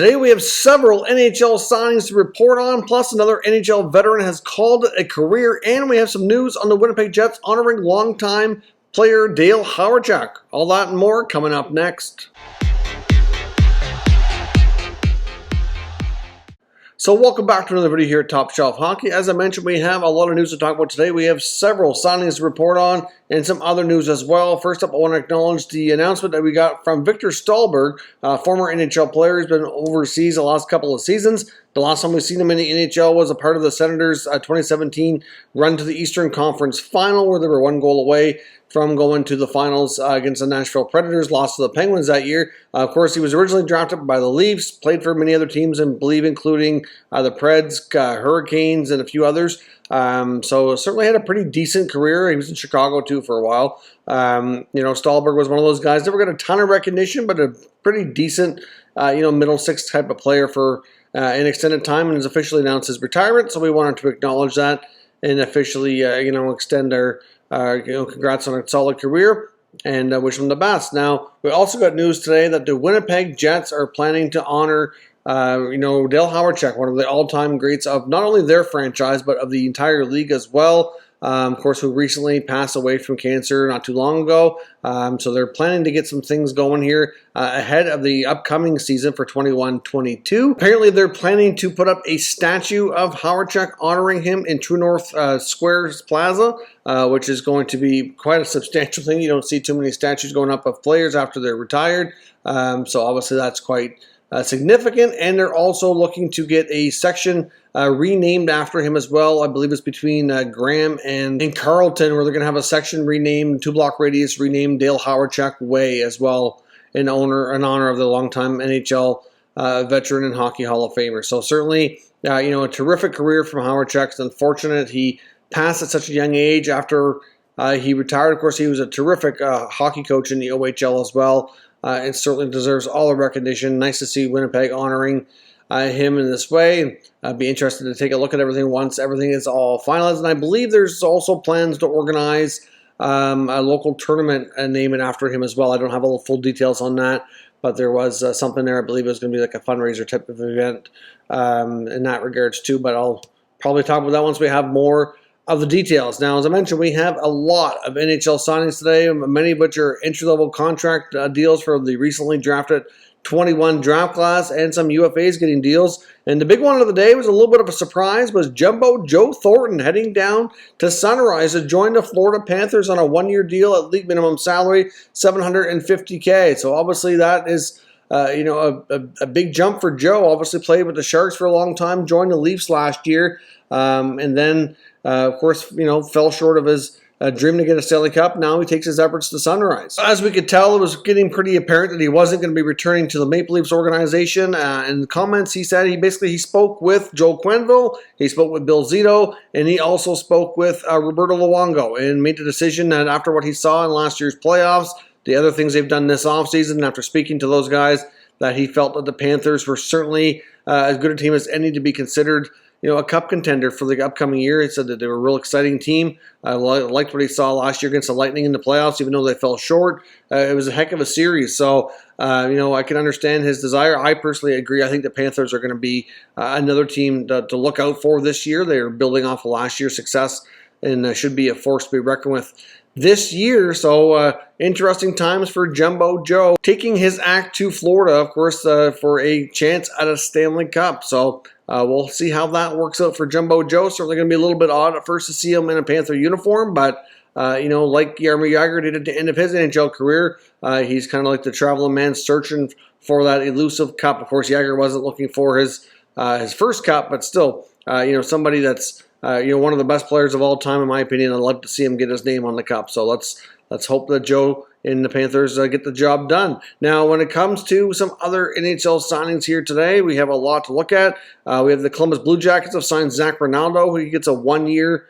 Today we have several NHL signings to report on, plus another NHL veteran has called it a career, and we have some news on the Winnipeg Jets honoring longtime player Dale Hawerchuk. All that and more coming up next. So welcome back to another video here at Top Shelf Hockey. As I mentioned, we have a lot of news to talk about today. We have several signings to report on and some other news as well. First up, I want to acknowledge the announcement that we got from Victor Stallberg, former NHL player. He's been overseas the last couple of seasons. The last time we've seen him in the NHL was a part of the Senators' 2017 run to the Eastern Conference Final, where they were one goal away from going to the finals against the Nashville Predators, lost to the Penguins that year. Of course, he was originally drafted by the Leafs, played for many other teams, and believe including the Preds, Hurricanes, and a few others. So certainly had a pretty decent career. He was in Chicago too for a while. Stallberg was one of those guys. Never got a ton of recognition, but a pretty decent, middle six type of player for an extended time, and has officially announced his retirement. So we wanted to acknowledge that and officially, extend our congrats on a solid career and wish him the best. Now, we also got news today that the Winnipeg Jets are planning to honor Dale Hawerchuk, one of the all-time greats of not only their franchise, but of the entire league as well. Of course, who recently passed away from cancer not too long ago. So they're planning to get some things going here ahead of the upcoming season for 21-22. Apparently, they're planning to put up a statue of Hawerchuk honoring him in True North Square Plaza, which is going to be quite a substantial thing. You don't see too many statues going up of players after they're retired. So obviously that's quite significant, and they're also looking to get a section renamed after him as well. I believe it's between Graham and Carlton, where they're going to have a section renamed, 2-block radius, renamed Dale Hawerchuk Way as well, in honor of the longtime NHL veteran and Hockey Hall of Famer. So certainly, a terrific career from Hawerchuk. It's unfortunate he passed at such a young age after he retired. Of course, he was a terrific hockey coach in the OHL as well. And certainly deserves all the recognition. Nice to see Winnipeg honoring him in this way. I'd be interested to take a look at everything once everything is all finalized. And I believe there's also plans to organize a local tournament and name it after him as well. I don't have all the full details on that, but there was something there. I believe it was going to be like a fundraiser type of event in that regards too. But I'll probably talk about that once we have more of the details. Now, as I mentioned, we have a lot of NHL signings today, many of which are entry-level contract deals for the recently drafted 21 draft class, and some UFAs getting deals. And the big one of the day was a little bit of a surprise, was Jumbo Joe Thornton heading down to Sunrise to join the Florida Panthers on a one-year deal at league minimum salary, $750K. So obviously that is a big jump for Joe. Obviously played with the Sharks for a long time, joined the Leafs last year, and then of course, fell short of his dream to get a Stanley Cup. Now he takes his efforts to Sunrise. As we could tell, it was getting pretty apparent that he wasn't going to be returning to the Maple Leafs organization. In the comments, he said he spoke with Joel Quenneville, he spoke with Bill Zito, and he also spoke with Roberto Luongo, and made the decision that after what he saw in last year's playoffs, the other things they've done this offseason, and after speaking to those guys, that he felt that the Panthers were certainly as good a team as any to be considered a cup contender for the upcoming year. He said that they were a real exciting team. I liked what he saw last year against the Lightning in the playoffs, even though they fell short. It was a heck of a series. So, I can understand his desire. I personally agree. I think the Panthers are going to be another team to look out for this year. They are building off of last year's success and should be a force to be reckoned with this year. So interesting times for Jumbo Joe, taking his act to Florida, of course, for a chance at a Stanley Cup. So we'll see how that works out for Jumbo Joe. Certainly going to be a little bit odd at first to see him in a Panther uniform, but like Jaromir Jagr did at the end of his NHL career, he's kind of like the traveling man searching for that elusive cup. Of course, Jagr wasn't looking for his first cup, but still, somebody that's one of the best players of all time, in my opinion. I'd love to see him get his name on the cup. So let's hope that Joe and the Panthers get the job done. Now, when it comes to some other NHL signings here today, we have a lot to look at. We have the Columbus Blue Jackets have signed Zach Ronaldo, who gets a one-year,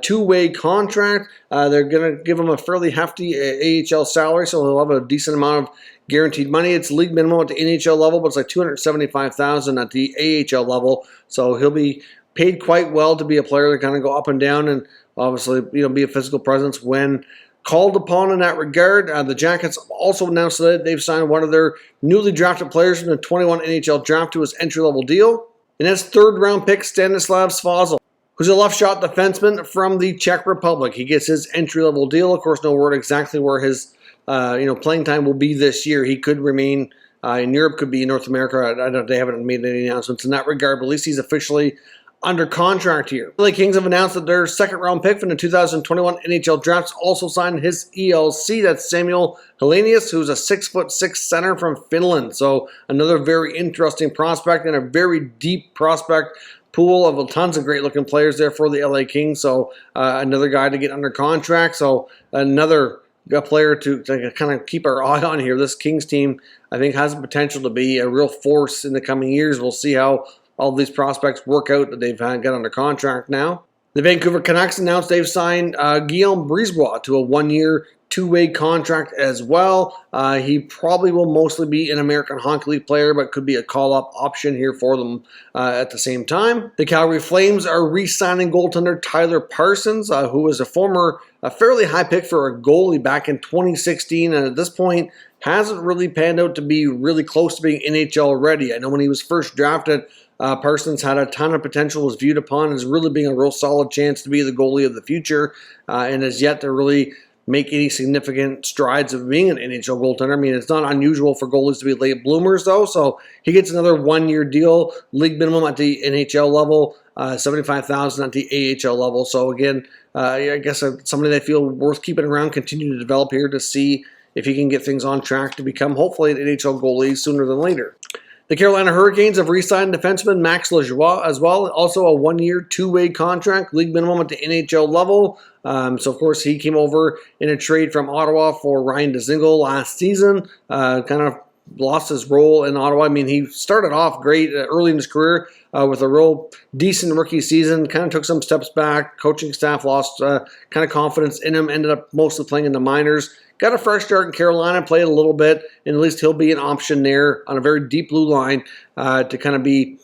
two-way contract. They're going to give him a fairly hefty AHL salary, so he'll have a decent amount of guaranteed money. It's league minimum at the NHL level, but it's like $275,000 at the AHL level. So he'll be paid quite well to be a player that kind of go up and down, and obviously be a physical presence when called upon in that regard. The Jackets also announced that they've signed one of their newly drafted players from the 21 NHL draft to his entry-level deal, and that's third-round pick Stanislav Svozil, who's a left-shot defenseman from the Czech Republic. He gets his entry-level deal. Of course, no word exactly where his playing time will be this year. He could remain in Europe, could be in North America. They haven't made any announcements in that regard, but at least he's officially under contract here. The LA Kings have announced that their second-round pick from the 2021 NHL draft also signed his ELC. That's Samuel Helenius, who's a 6'6" center from Finland. So another very interesting prospect and a very deep prospect pool of tons of great-looking players there for the LA Kings. So another guy to get under contract. So another player to kind of keep our eye on here. This Kings team, I think, has the potential to be a real force in the coming years. We'll see how all these prospects work out that they've got under contract now. The Vancouver Canucks announced they've signed Guillaume Brisebois to a one-year, two-way contract as well. He probably will mostly be an American Hockey League player, but could be a call-up option here for them at the same time. The Calgary Flames are re-signing goaltender Tyler Parsons, who was a fairly high pick for a goalie back in 2016, and at this point hasn't really panned out to be really close to being NHL ready. I know when he was first drafted, Parsons had a ton of potential, was viewed upon as really being a real solid chance to be the goalie of the future, and has yet to really make any significant strides of being an NHL goaltender. I mean, it's not unusual for goalies to be late bloomers, though, so he gets another one-year deal, league minimum at the NHL level, $75,000 at the AHL level. So again, I guess somebody they feel worth keeping around, continue to develop here to see if he can get things on track to become hopefully an NHL goalie sooner than later. The Carolina Hurricanes have re-signed defenseman Max Lajoie as well, also a one-year, two-way contract, league minimum at the NHL level. So, of course, he came over in a trade from Ottawa for Ryan Dzingel last season, kind of lost his role in Ottawa. I mean, he started off great early in his career with a real decent rookie season, kind of took some steps back. Coaching staff lost kind of confidence in him, ended up mostly playing in the minors. Got a fresh start in Carolina, played a little bit, and at least he'll be an option there on a very deep blue line to kind of be,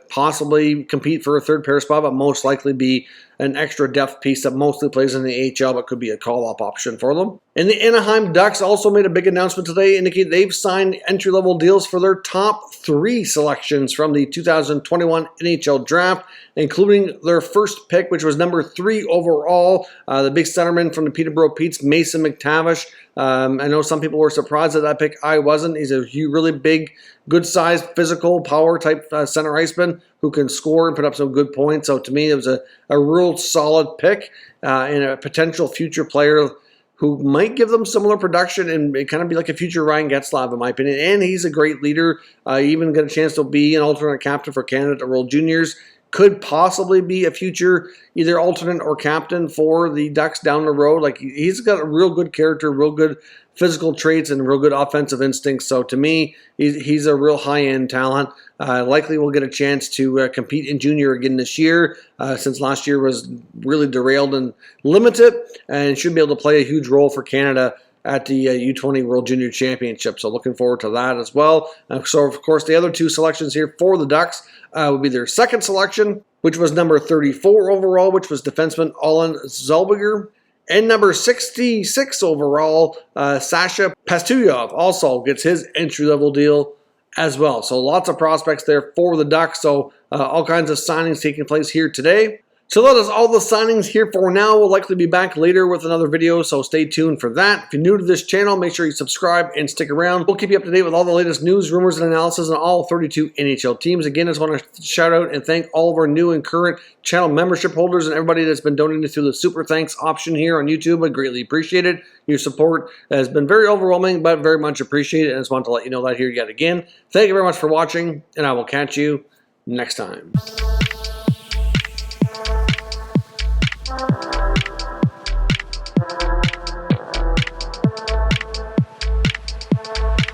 possibly compete for a third pair spot, but most likely be an extra depth piece that mostly plays in the AHL, but could be a call-up option for them. And the Anaheim Ducks also made a big announcement today, indicating they've signed entry-level deals for their top 3 selections from the 2021 NHL Draft, including their first pick, which was number 3 overall, the big centerman from the Peterborough Petes, Mason McTavish. I know some people were surprised at that pick. I wasn't. He's a really big, good-sized, physical, power-type center iceman who can score and put up some good points. So to me, it was a real solid pick and a potential future player who might give them similar production and kind of be like a future Ryan Getzlaf, in my opinion. And he's a great leader. Even get a chance to be an alternate captain for Canada at the World Juniors. Could possibly be a future either alternate or captain for the Ducks down the road. Like, he's got a real good character, real good physical traits, and real good offensive instincts. So to me, he's a real high-end talent. Likely will get a chance to compete in junior again this year, since last year was really derailed and limited, and should be able to play a huge role for Canada at the U20 World Junior Championship. So looking forward to that as well. So, of course, the other 2 selections here for the Ducks would be their second selection, which was number 34 overall, which was defenseman Alan Zellweger. And number 66 overall, Sasha Pastuyov also gets his entry-level deal as well. So lots of prospects there for the Ducks. So all kinds of signings taking place here today. So that is all the signings here for now. We'll likely be back later with another video, so stay tuned for that. If you're new to this channel, make sure you subscribe and stick around. We'll keep you up to date with all the latest news, rumors, and analysis on all 32 NHL teams. Again, I just want to shout out and thank all of our new and current channel membership holders and everybody that's been donating through the Super Thanks option here on YouTube. I greatly appreciate it. Your support has been very overwhelming, but very much appreciated. And I just want to let you know that here yet again. Thank you very much for watching, and I will catch you next time.